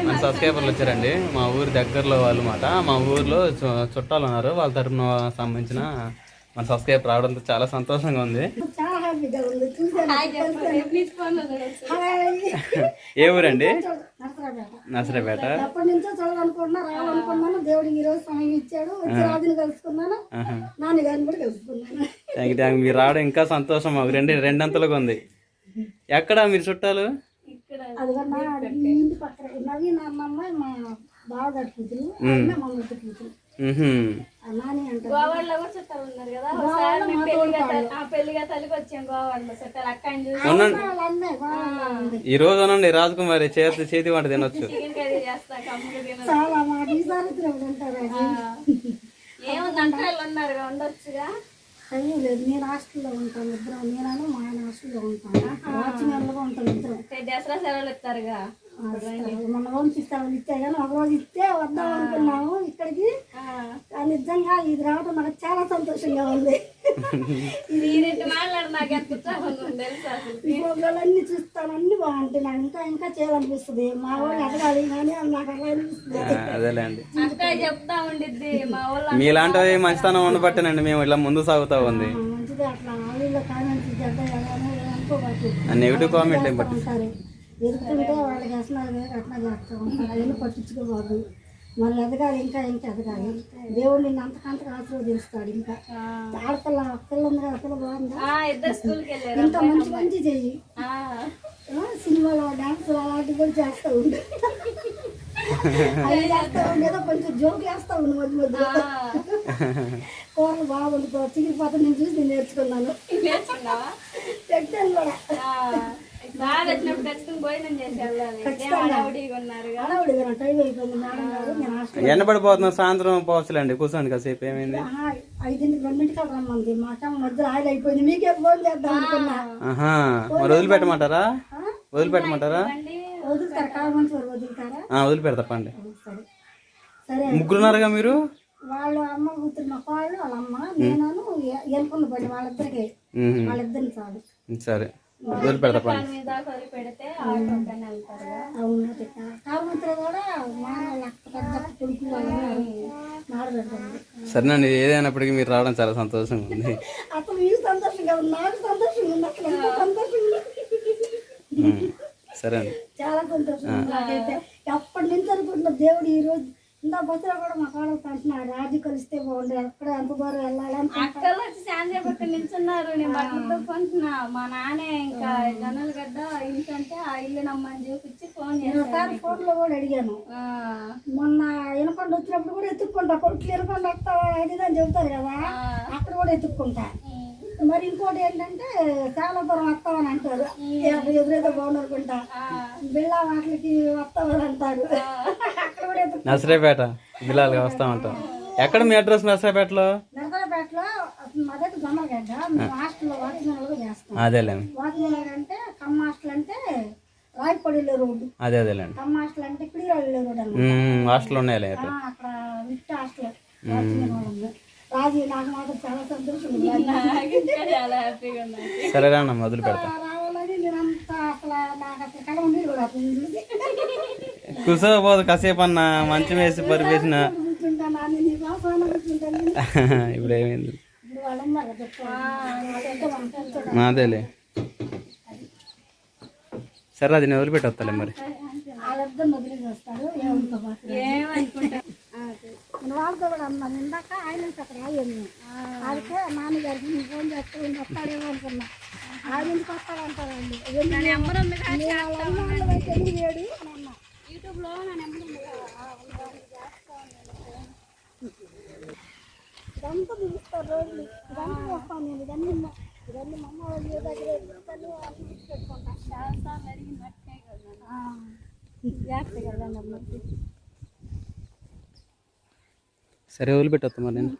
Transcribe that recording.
మన సబ్స్క్రైబర్లు వచ్చారండి. మా ఊరి దగ్గరలో వాళ్ళు మాట. మా ఊర్లో చుట్టాలు ఉన్నారు. వాళ్ళ తరఫున సంబంధించిన మన సబ్స్క్రైబర్ రావడంతో చాలా సంతోషంగా ఉంది. ఏ ఊరండి? నసరాపేట. అప్పటి నుంచో చూడాలనుకుంటున్నా, రావాలనుకున్నాను. దేవుడికి ఈ రోజు సమయం ఇచ్చాడు. రాజుని కలుసుకున్నాను, నాన్నగారిని కూడా కలుసుకున్నాను. థ్యాంక్ మీరు రావడం ఇంకా సంతోషం. మాకు రెండంతలుగా ఉంది. ఎక్కడ మీరు చుట్టాలు? అదిగన్నా ఇంటి పక్కన నవీన్ అన్నమ్మ మా బావగారి కూతురు, మమ్మల్ని కూతురు నాని అంటారు. ఈ రోజు అనండి రాజకుమారి చేతి వంట తినొచ్చు. చాలా మా ఈసారి ఉంటారు. అయ్యో లేదు, నేను హాస్టల్లో ఉంటాను. ఇద్దరు నేను మా ఆయన హాస్టల్లో ఉంటాను. వాచ్మెన్లుగా ఉంటాను ఇద్దరు. దసరా సెలవులు ఇస్తారుగా, మొన్న పంపిస్తామని ఇచ్చా కానీ ఒక రోజు ఇస్తే వద్దాం అనుకున్నాము ఇక్కడికి. నిజంగా ఇది రావడం నాకు చాలా సంతోషంగా ఉంది. అన్ని చూస్తాను, అన్ని బాగుంటాయి. నాకు ఇంకా ఇంకా చేయాలనిపిస్తుంది. మా వాళ్ళు ఎదగాలి కానీ నాకు అలా అనిపిస్తుంది. అదేలేండి, చెప్తా ఉండిద్ది మా వాళ్ళు. మీలాంటి మంచితనం ఉండబట్టేనండి మేము ఇలా ముందు సాగుతా ఉంది. మంచిది అట్లా వీళ్ళ కామెంట్స్ అనుకోవచ్చు, నెగిటివ్ కామెంట్ ఏం పట్టి ఎదుగుతుంటే వాళ్ళకి అసలు అట్లా చేస్తూ ఉంటారు. అవన్నీ పట్టించుకోకూడదు. మళ్ళీ ఎదగాలి, ఇంకా ఇంకా ఎదగాలి. దేవుడు నిన్ను అంతకంతగా ఆశీర్వదిస్తాడు. ఇంకా ఆడపిల్ల పిల్ల ఉంది కదా, పిల్ల బాగుందా, ఇంకా మంచి మంచి చెయ్యి. సినిమాలో డాన్సులు అలాంటివి కూడా చేస్తూ ఉండు. అవి చేస్తూ ఉండేదో కొంచెం జోక్ వేస్తూ ఉండు మధ్య మధ్య. కూరలు బాగుంది, చిగిరిపోతే నేను చూసి నేను నేర్చుకున్నాను. పెట్టాను కూడా. ఎండబడిపోతున్నాం, సాయంత్రం పోవచ్చులేండి. కూర్చోండి కాసేపు. ఏమైంది? 5-2 రమ్మంది. మాకేమో మధ్యలో ఆయిల్ అయిపోయింది. మీకే ఫోన్ చేద్దాం అనుకున్నా. మరి వదిలిపెట్టమంటారా? వదిలిపెట్టమంటారా? వదులుతారు, కావాలంటే వదులుతారా? వదిలిపెడతా పండి. సరే, ముగ్గురున్నారుగా మీరు? వాళ్ళు అమ్మ కూతురు, మా వాళ్ళు వాళ్ళ అమ్మ, నేను ఎనుకున్న పడి వాళ్ళిద్దరికి, వాళ్ళిద్దరిని చాలు. సరే, వదిలిపెడతా పండి. అవును, కామంతులు కూడా మా పెద్ద కొడుకు వాళ్ళు మాడబెడతారు. సరేనండి, ఏదైనప్పటికీ మీరు రావడం చాలా సంతోషంగా ఉంది. అసలు మీకు సంతోషంగా ఉంది, నాకు సంతోషంగా ఉంది. అసలు ఎంత సంతోషంగా సరే అండి, చాలా సంతోషంగా నాకైతే. ఎప్పటి నుంచి అనుకుంటున్నా దేవుడు ఈ రోజు ఇంత బస్సులో కూడా మా కాడ అంటున్నారు, రాజు కలిస్తే బాగుండే, ఎక్కడ ఎంత దూరం వెళ్ళాలని. అక్కలు వచ్చి శాంతి నిల్చున్నారు. నేను బట్టలు కొంటున్నా. మా నాన్నే ఇంకా జనల్ గడ్డ ఇంకంటే ఆ ఇల్లు నమ్మని చూపించి ఫోన్ చేశాను. ఫోన్ లో కూడా అడిగాను. మొన్న వినకొండ వచ్చినప్పుడు కూడా ఎత్తుక్కుంటా, కొడుకు వినకొండ వస్తావా అది అని చెబుతారు కదా, అక్కడ కూడా ఎత్తుక్కుంటా. మరి ఇంకోటి ఏంటంటే చాలా దూరం వస్తామని అంటారు, ఎదురైతే బాగుందనుకుంటా. బిళ్ళ వాటికి వస్తామని అంటారు. అక్కడ కూడా నసరాపేట బిల్లాలుగా వస్తామంటాం. ఎక్కడ మీ అడ్రస్? నసరాపేటలో. నసరాపేటలో మొదటి జొన్నగడ్డ. మేము హాస్టల్లో వాచ్మెన్లుగా చేస్తాం. అదేలే, వాచ్మెన్ అంటే కమ్మ హాస్టల్ అంటే రాయపల్లిలో రోడ్డు. అదేలేండి. కమ్మ హాస్టల్ అంటే పిడిరాళ్ళలో రోడ్డు అన్నమాట. హాస్టల్ ఉన్నాయిలే అక్కడ విట్ హాస్టల్ వాచ్మెన్ వాళ్ళు. రాజు నాకు మాత్రం చాలా సంతోషంగా ఉంది. సరే అన్న, మొదలు పెడతా. రావాలని నేనంతా అసలు నాకు అసలు కళ ఉండేది కూడా చూసి కూర్చోపోదు కాసేపు అన్న, మంచం వేసి పరిపేసిన. ఇప్పుడు ఏమైంది? అదేలే, సరే అది నేను వదిలిపెట్టేస్తాలే. మరి వాళ్ళతో కూడా అన్నాను ఇందాక, ఆయన అక్కడ రాయను. అందుకే నాన్నగారికి నేను ఫోన్ చేస్తే వస్తాడేమో అనుకున్నా. ఆయన ఎందుకు వస్తాడంటారండి, తెలియడు యూట్యూబ్లో నా నెంబర్ ఇదంతా పిలుస్తారు రోజులు. ఇదంతా వస్తాను నేను. ఇవన్నీ మా అమ్మ వాళ్ళు దగ్గర పెట్టుకుంటా. సరే, వదిలిపెట్టేస్తా మరి నేను.